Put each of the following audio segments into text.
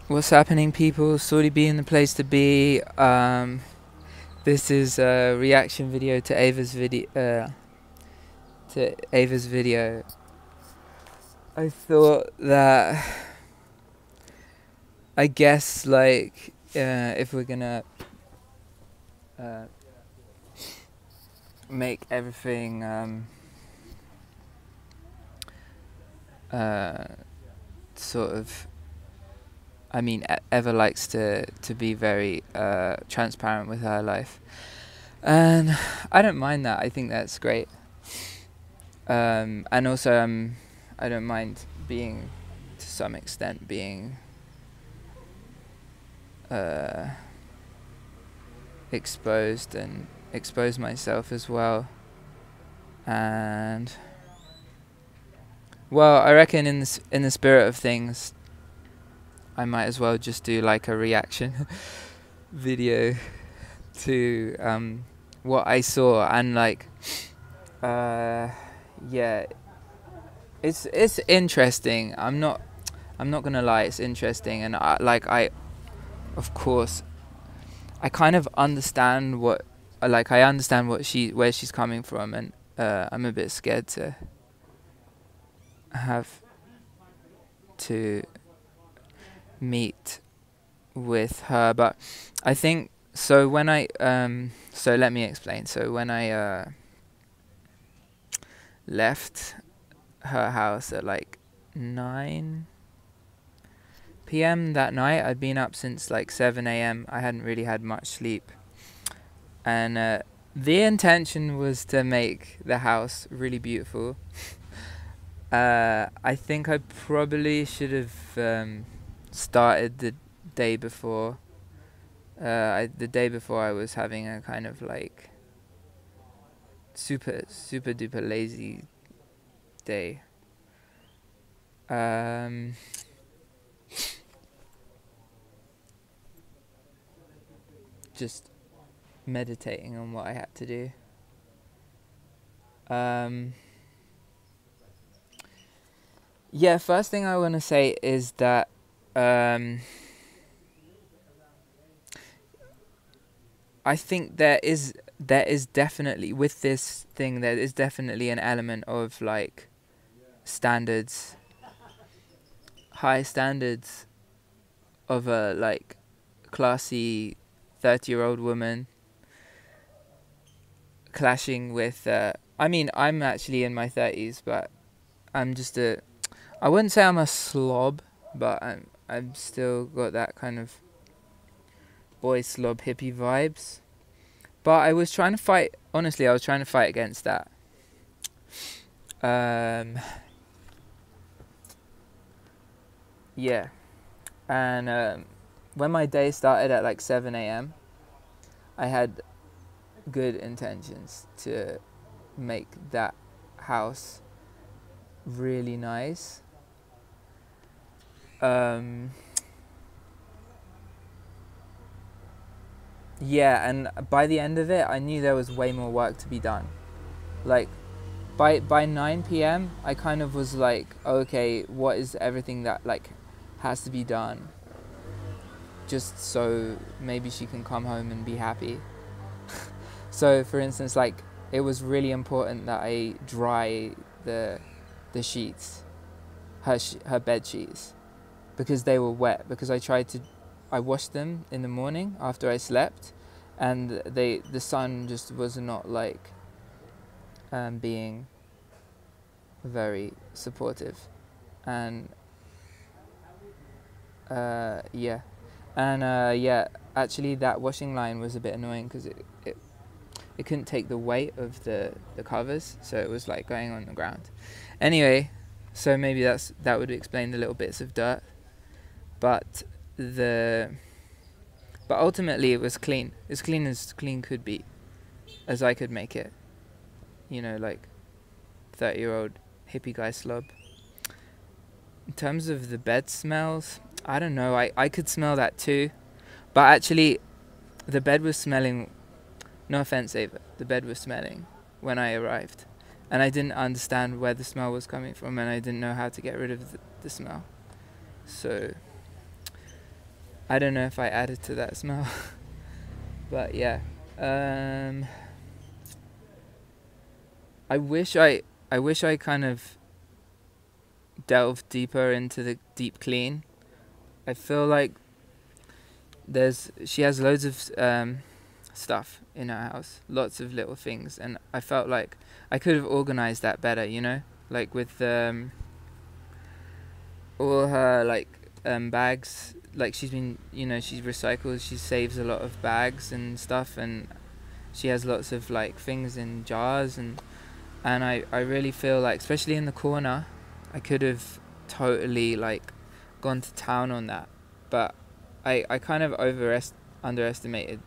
What's happening, people? Sorty being the place to be. This is a reaction video to Ava's video. I thought that I guess if we're gonna uh, make everything uh, sort of. I mean, Eva likes to be very transparent with her life, and I don't mind that. I think that's great. And also, I don't mind being, to some extent, being exposed and expose myself as well. And well, I reckon in the spirit of things, I might as well just do like a reaction video to what I saw, and yeah, it's interesting. I'm not gonna lie, it's interesting, and I of course I kind of understand what I understand where she's coming from, and I'm a bit scared to have to meet with her. But I think so when I so let me explain. So when I left her house at like 9 p.m. that night, I'd been up since like 7 a.m. I hadn't really had much sleep, and the intention was to make the house really beautiful. I think I probably should have started the day before. The day before, I was having a kind of like super duper lazy day. Just meditating on what I had to do. Yeah, first thing I want to say is that I think there is definitely, with this thing, there is definitely an element of like standards, high standards of a like classy 30-year-old woman clashing with I mean, I'm actually in my 30s, but I'm just I wouldn't say I'm a slob, but I've still got that kind of boy slob hippie vibes. But I was trying to fight, honestly, I was trying to fight against that. Yeah. And when my day started at like 7 a.m., I had good intentions to make that house really nice. Yeah, and by the end of it, I knew there was way more work to be done. Like, by 9 p.m., I kind of was like, okay, what is everything that like has to be done, just so maybe she can come home and be happy. So, for instance, like, it was really important that I dry the sheets, her bed sheets, because they were wet. Because I washed them in the morning after I slept, and the sun just was not like being very supportive, and yeah, and yeah, actually that washing line was a bit annoying because it couldn't take the weight of the covers, so it was like going on the ground. Anyway, so maybe that would explain the little bits of dirt, but ultimately it was clean, as clean could be, as I could make it, like 30-year-old hippie guy slob. In terms of the bed smells, I don't know, I could smell that too, but actually the bed was smelling. No offense, Ava. The bed was smelling when I arrived, and I didn't understand where the smell was coming from, and I didn't know how to get rid of the smell. So, I don't know if I added to that smell. But yeah. I wish I kind of delved deeper into the deep clean. I feel like she has loads of stuff in her house, lots of little things, and I felt like I could have organized that better, like with all her bags. Like she's been, she recycles, she saves a lot of bags and stuff, and she has lots of like things in jars, and I really feel like, especially in the corner, I could have totally like gone to town on that, but I kind of underestimated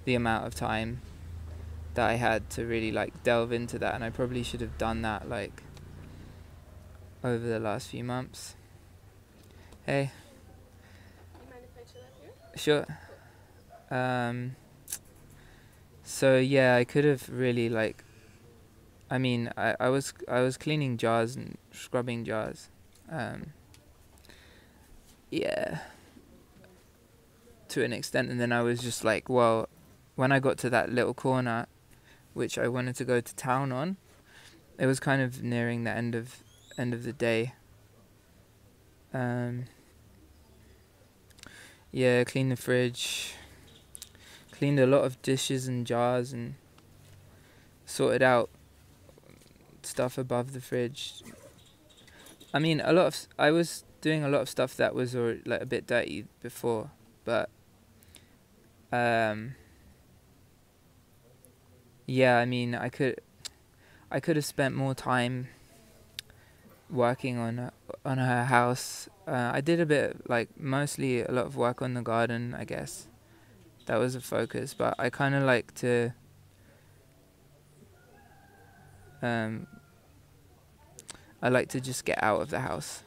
the amount of time that I had to really like delve into that, and I probably should have done that like over the last few months. Hey. You mind if I chill up here? Sure. So yeah, I could have really like, I was cleaning jars and scrubbing jars. Yeah, to an extent, and then I was just like, well, when I got to that little corner, which I wanted to go to town on, it was kind of nearing the end of the day. Yeah, cleaned the fridge, cleaned a lot of dishes and jars, and sorted out stuff above the fridge. I was doing a lot of stuff that was already, like, a bit dirty before, but yeah, I could have spent more time working on her house. I did a bit, like, mostly a lot of work on the garden, I guess. That was a focus, but I kind of like to I like to just get out of the house.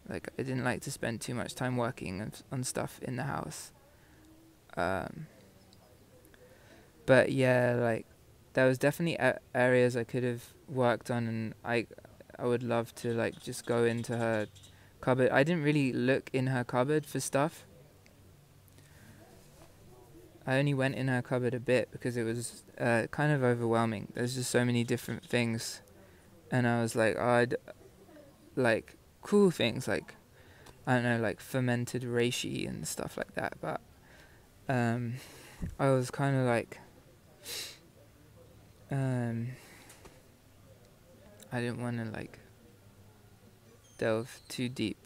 Like, I didn't like to spend too much time working on stuff in the house. But yeah, like, there was definitely areas I could have worked on, and I would love to like just go into her cupboard. I didn't really look in her cupboard for stuff. I only went in her cupboard a bit because it was kind of overwhelming. There's just so many different things, and I was like, like cool things, like, I don't know, like fermented reishi and stuff like that. But I was kind of like, I didn't want to like delve too deep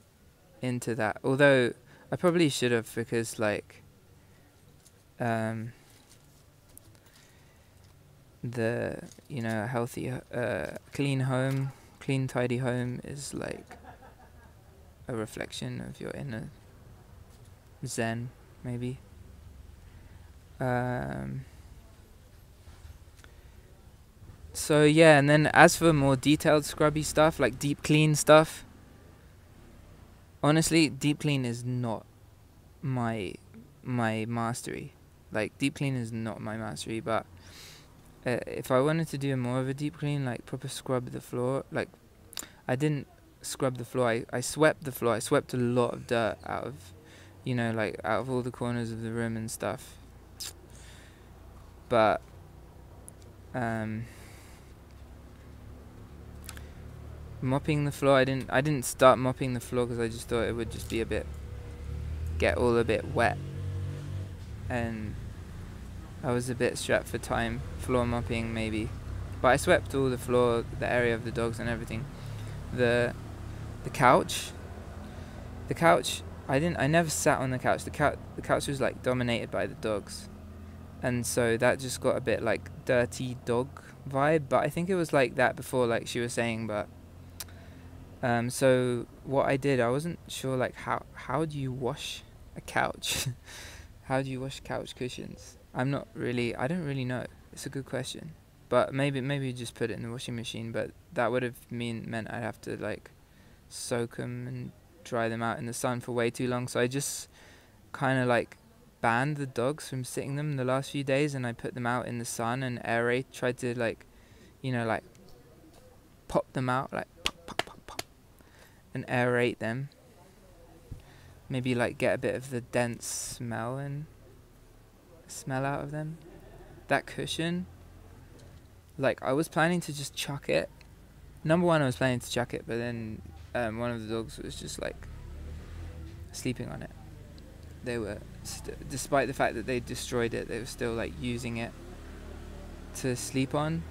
into that. Although I probably should have, because like the healthy clean tidy home is like a reflection of your inner zen, maybe. So yeah, and then as for more detailed scrubby stuff, like deep clean stuff, honestly, deep clean is not my mastery. Like, deep clean is not my mastery, but if I wanted to do more of a deep clean, like proper scrub the floor, like, I didn't scrub the floor, I swept the floor. I swept a lot of dirt out of, like, out of all the corners of the room and stuff. But mopping the floor, I didn't start mopping the floor because I just thought it would just be get all a bit wet, and I was a bit strapped for time floor mopping maybe. But I swept all the floor, the area of the dogs and everything. The couch, I never sat on the couch. The couch was like dominated by the dogs, and so that just got a bit like dirty dog vibe. But I think it was like that before, like she was saying. But so what I did, I wasn't sure, like, how do you wash a couch? How do you wash couch cushions? I don't really know. It's a good question. But maybe just put it in the washing machine, but that would have meant I'd have to like soak them and dry them out in the sun for way too long. So I just kind of like banned the dogs from sitting them the last few days, and I put them out in the sun and tried to like, like pop them out, like pop, pop, pop, pop, and aerate them. maybe like get a bit of the dense smell out of them. That cushion, like I was planning to just chuck it. Number one, I was planning to chuck it, but then one of the dogs was just like sleeping on it. They were, despite the fact that they destroyed it, they were still like using it to sleep on.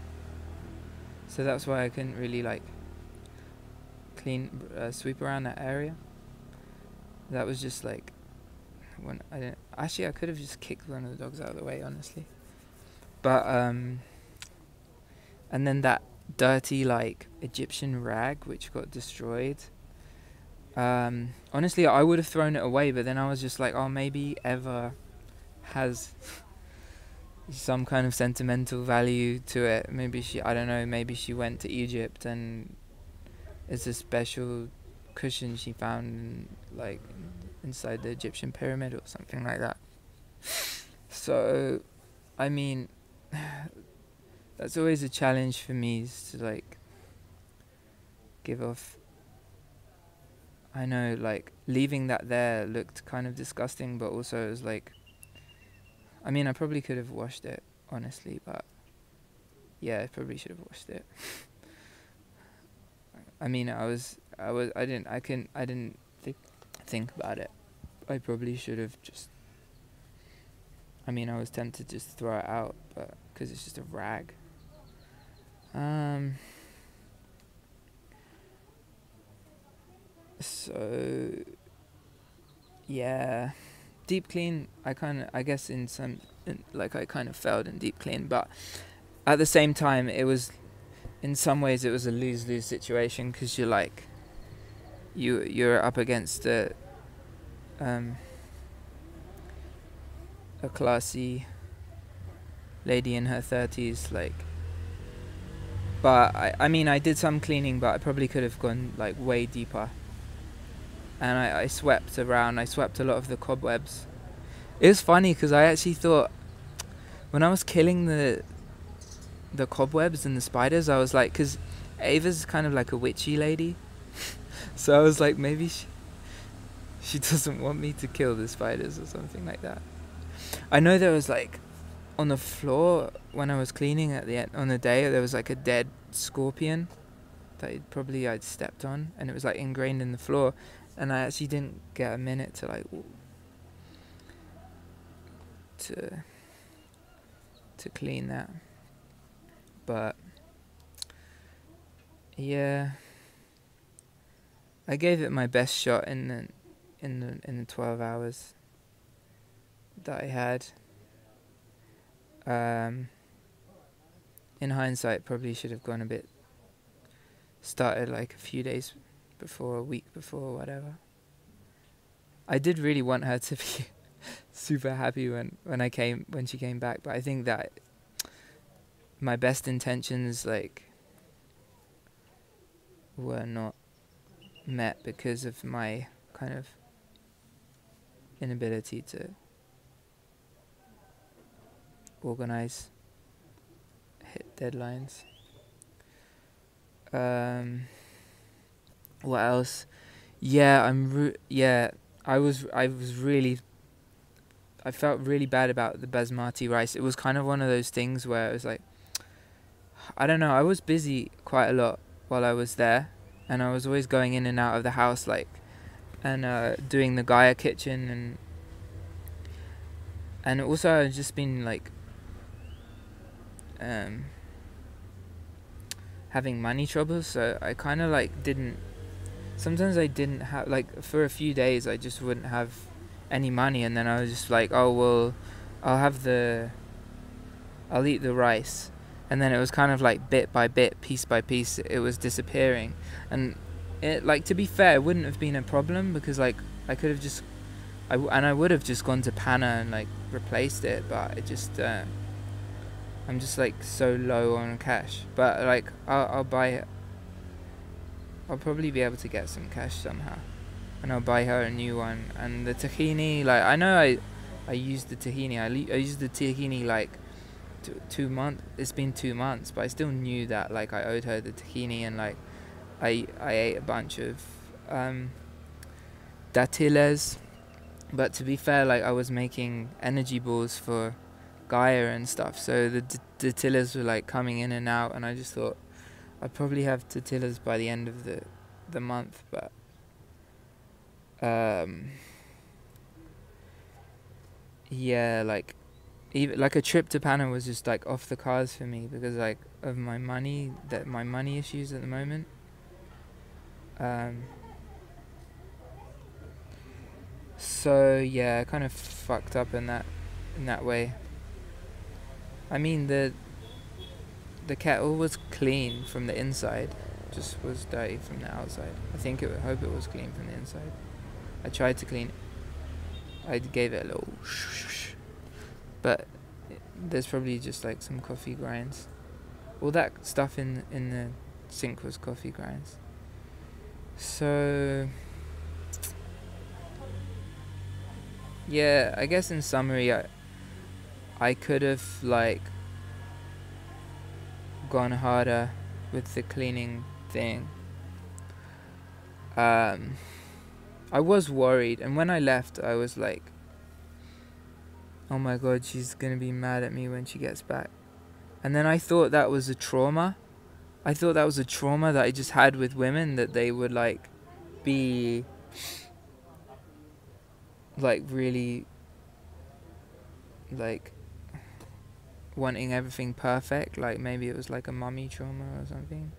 So that's why I couldn't really like sweep around that area. That was just like when I didn't. Actually, I could have just kicked one of the dogs out of the way, honestly. But and then that dirty like Egyptian rag which got destroyed. Honestly, I would have thrown it away, but then I was just like, oh, maybe Eva has some kind of sentimental value to it. Maybe I don't know, maybe she went to Egypt and it's a special cushion she found like inside the Egyptian pyramid or something like that. So, I mean, that's always a challenge for me, is to like give off. I know, like, leaving that there looked kind of disgusting, but also it was like, I mean, I probably could have washed it, honestly, but yeah, I probably should have washed it. I mean, I didn't think about it. I probably should have just, I mean, I was tempted to just throw it out, but, because it's just a rag. So, yeah, deep clean, I kind of failed in deep clean, but at the same time, it was, in some ways, it was a lose-lose situation, because you're like, you're up against a classy lady in her 30s, like, but I mean, I did some cleaning, but I probably could have gone like way deeper. And I swept around. I swept a lot of the cobwebs. It was funny because I actually thought, when I was killing the cobwebs and the spiders, I was like, because Ava's kind of like a witchy lady, so I was like, maybe she doesn't want me to kill the spiders or something like that. I know there was like, on the floor when I was cleaning at the end on the day, there was like a dead scorpion that I'd stepped on, and it was like ingrained in the floor, and I actually didn't get a minute to like to clean that. But yeah, I gave it my best shot in the 12 hours that I had. In hindsight, probably should have gone started like a few days before, a week before, whatever. I did really want her to be super happy when she came back, but I think that my best intentions like were not met because of my kind of inability to organize, hit deadlines. What else? Yeah, I felt really bad about the basmati rice. It was kind of one of those things where it was like, I don't know, I was busy quite a lot while I was there, and I was always going in and out of the house, like, and doing the Gaia kitchen, and also I've just been like having money troubles, so I kind of like sometimes I didn't have, like, for a few days I just wouldn't have any money, and then I was just like, oh well, I'll eat the rice, and then it was kind of like bit by bit, piece by piece, it was disappearing, and it, like, to be fair, it wouldn't have been a problem, because like I could have just I would have just gone to Pana and like replaced it, but it just I'm just like so low on cash, but like I'll buy it. I'll probably be able to get some cash somehow, and I'll buy her a new one. And the tahini, like, I know I used the tahini. I used the tahini like 2 months. It's been 2 months, but I still knew that like I owed her the tahini, and like I ate a bunch of datiles. But to be fair, like I was making energy balls for Gaia and stuff, so the tortillas were like coming in and out, and I just thought I'd probably have tortillas by the end of the month. But yeah, like even like a trip to Panama was just like off the cards for me because like of my money issues at the moment. So yeah, I kind of fucked up in that way. I mean the kettle was clean from the inside, just was dirty from the outside. I hope it was clean from the inside. I tried to clean it. I gave it a little shh, but there's probably just like some coffee grinds. All that stuff in the sink was coffee grinds. So yeah, I guess in summary, I could have like gone harder with the cleaning thing. I was worried, and when I left, I was like, "Oh my god, she's gonna be mad at me when she gets back." And then I thought that was a trauma. I thought that was a trauma that I just had with women, that they would like be like really like wanting everything perfect. Like maybe it was like a mummy trauma or something.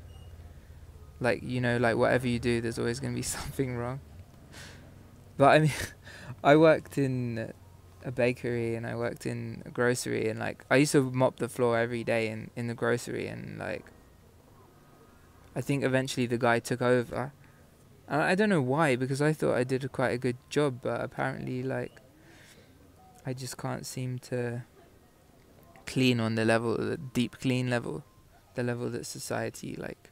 Like, you know, like whatever you do, there's always gonna be something wrong. But I mean, I worked in a bakery and I worked in a grocery, and like I used to mop the floor every day in the grocery, and like I think eventually the guy took over. And I don't know why, because I thought I did quite a good job, but apparently like I just can't seem to clean on the level, the deep clean level, the level that society like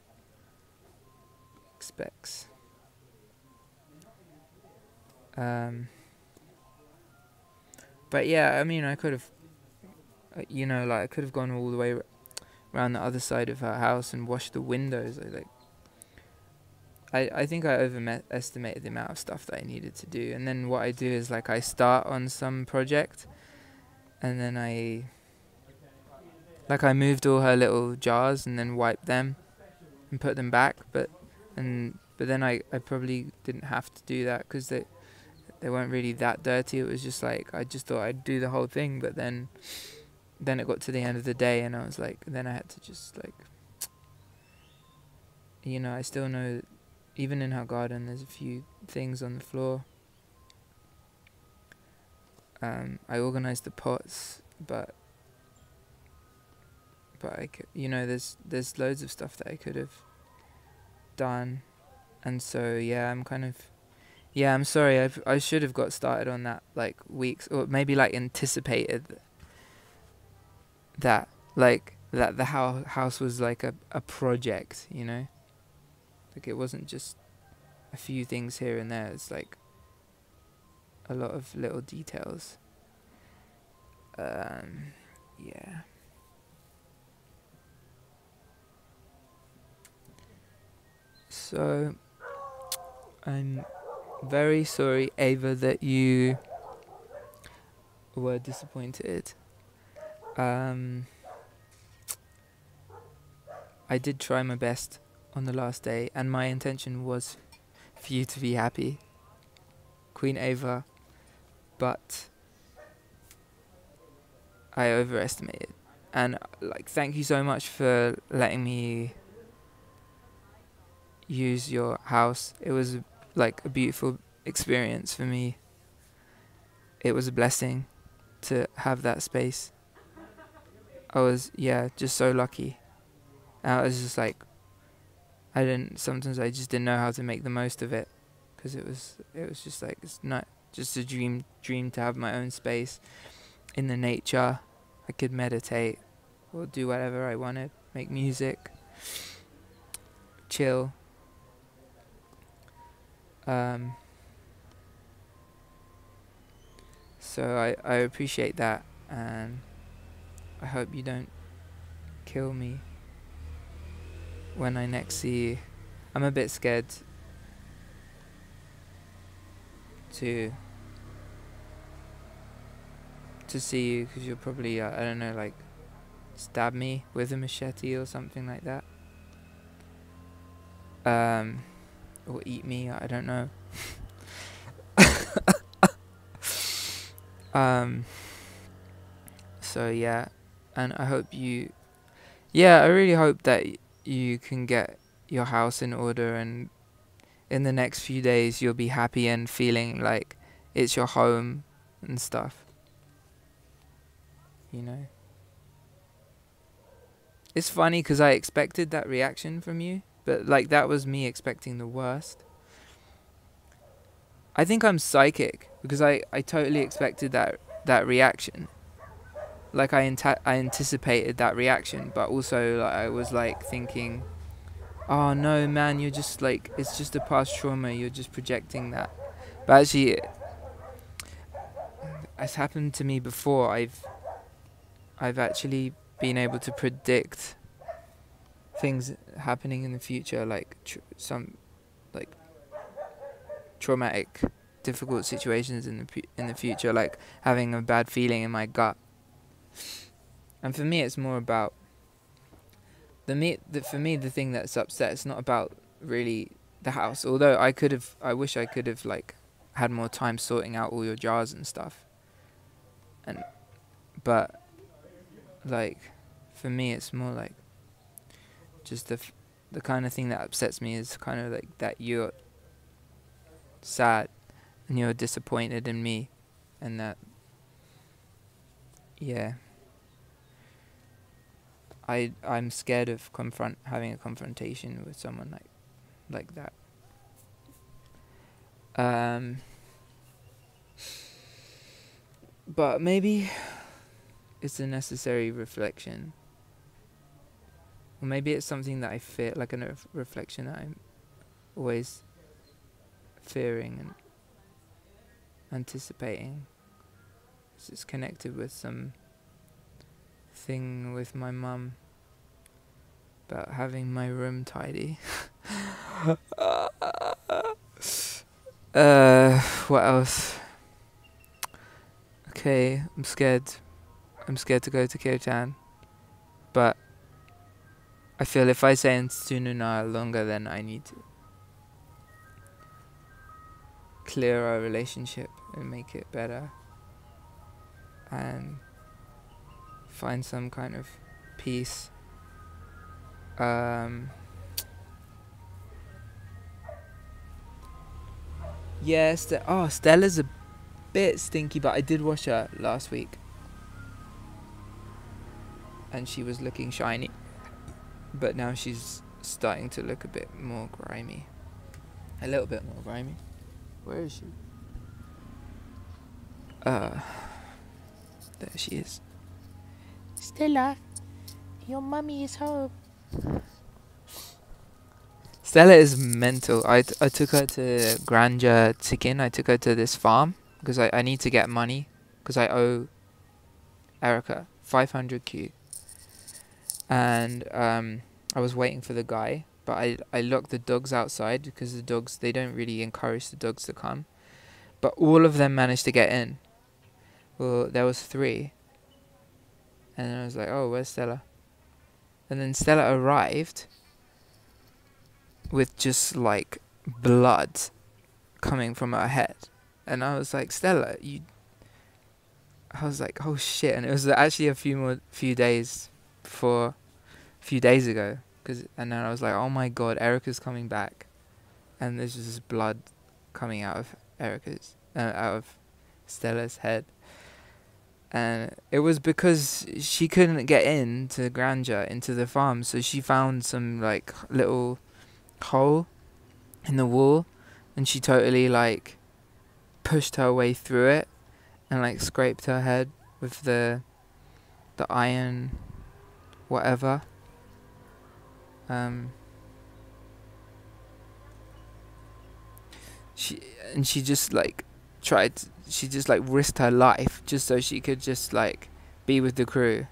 expects. But yeah, I mean, I could have, you know, like I could have gone all the way around the other side of her house and washed the windows. I think I overestimated the amount of stuff that I needed to do. And then what I do is like I start on some project, and then I moved all her little jars and then wiped them and put them back. But then I probably didn't have to do that because they weren't really that dirty. It was just like I just thought I'd do the whole thing, but then it got to the end of the day, and I was like, then I had to just like, you know, I still know that even in her garden there's a few things on the floor. I organized the pots, but I could, you know, there's loads of stuff that I could have done, and so yeah, I'm sorry. I should have got started on that like weeks, or maybe like anticipated that, like that the house was like a project, you know, like it wasn't just a few things here and there. It's like a lot of little details. Yeah. So I'm very sorry, Ava, that you were disappointed. I did try my best on the last day, and my intention was for you to be happy, Queen Ava, but I overestimated. And like, thank you so much for letting me use your house. It was like a beautiful experience for me. It was a blessing to have that space. I was, yeah, just so lucky. And I was just like, sometimes I just didn't know how to make the most of it, because it was just like, it's not just a dream to have my own space in the nature. I could meditate or do whatever I wanted, make music, chill. So I appreciate that, and I hope you don't kill me when I next see you. I'm a bit scared to to see you because you'll probably, I don't know, like stab me with a machete or something like that. Or eat me, I don't know. So yeah, and I hope you, yeah, I really hope that you can get your house in order, and in the next few days you'll be happy and feeling like it's your home and stuff. You know? It's funny because I expected that reaction from you, but like that was me expecting the worst. I think I'm psychic because I totally expected that reaction. Like I anticipated that reaction, but also like, I was like thinking, oh no man, you're just like, it's just a past trauma, you're just projecting that. But actually, it's happened to me before. I've actually been able to predict things happening in the future, like some like traumatic, difficult situations in the future, like having a bad feeling in my gut. And for me, it's more about for me, the thing that's upset, it's not about really the house. Although I wish I could have like had more time sorting out all your jars and stuff. But like, for me, it's more like just the kind of thing that upsets me is kind of like that you're sad and you're disappointed in me, and that, yeah, I'm scared of having a confrontation with someone like that. But maybe it's a necessary reflection, or maybe it's something that I fear, like a reflection that I'm always fearing and anticipating. It's connected with some thing with my mum about having my room tidy. What else? Okay, I'm scared. I'm scared to go to Cape Town, but I feel if I stay in Sununa longer, then I need to clear our relationship and make it better, and find some kind of peace. Yeah, Stella's a bit stinky, but I did wash her last week, and she was looking shiny, but now she's starting to look a bit more grimy. A little bit more grimy. Where is she? There she is. Stella, your mummy is home. Stella is mental. I took her to Grandeur Chicken. I took her to this farm because I need to get money because I owe Erika 500Q. And I was waiting for the guy, but I locked the dogs outside because the dogs, they don't really encourage the dogs to come. But all of them managed to get in. Well, there was 3. And then I was like, oh, where's Stella? And then Stella arrived with just like blood coming from her head. And I was like, Stella, I was like, oh shit. And it was actually a few days ago. And then I was like, oh my god, Erika's coming back. And there's just this blood coming out of out of Stella's head. And it was because she couldn't get into Grandeur, into the farm, so she found some like little hole in the wall, and she totally like pushed her way through it and like scraped her head with the iron whatever. She just like she just like risked her life just so she could just like be with the crew.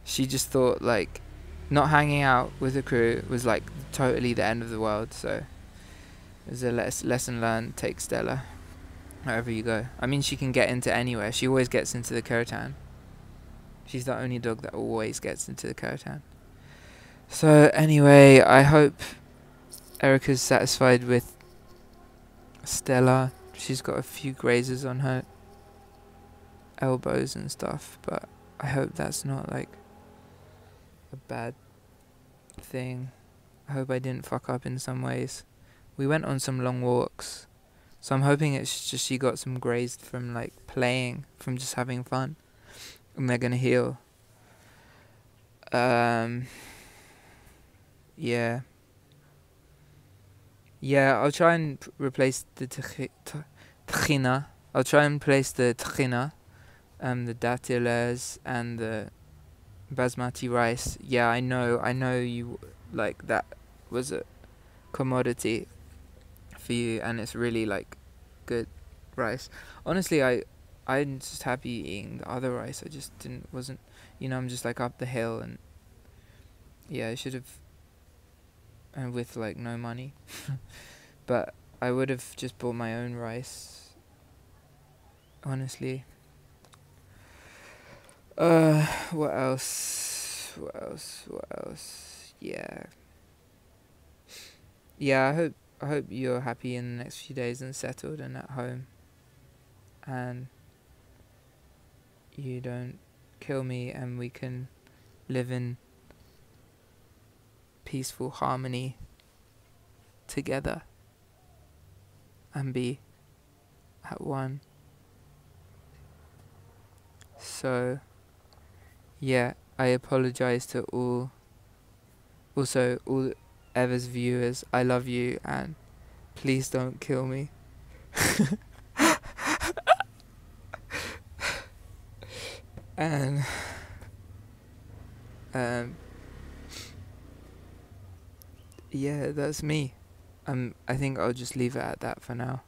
She just thought like not hanging out with the crew was like totally the end of the world. So there's a lesson learned. Take Stella. wherever you go. I mean, she can get into anywhere. She always gets into the Khotan. She's the only dog that always gets into the Khotan. So anyway, I hope Erika's satisfied with Stella. She's got a few grazes on her elbows and stuff, but I hope that's not like a bad thing. I hope I didn't fuck up in some ways. We went on some long walks, so I'm hoping it's just she got some grazed from like playing, from just having fun, and they're gonna heal. Yeah. Yeah, I'll try and replace the tahina. I'll try and place the tahina, the datilas and the basmati rice. Yeah, I know you, like, that was a commodity for you, and it's really like good rice. Honestly, I'm just happy eating the other rice. I just wasn't, I'm just like up the hill, and yeah, I should have, and with like no money, but I would have just bought my own rice. Honestly. What else? What else? Yeah. Yeah, I hope you're happy in the next few days and settled and at home, and you don't kill me, and we can live in peaceful harmony together and be at one. So yeah, I apologize to all Ever's viewers. I love you, and please don't kill me. And yeah, that's me. I think I'll just leave it at that for now.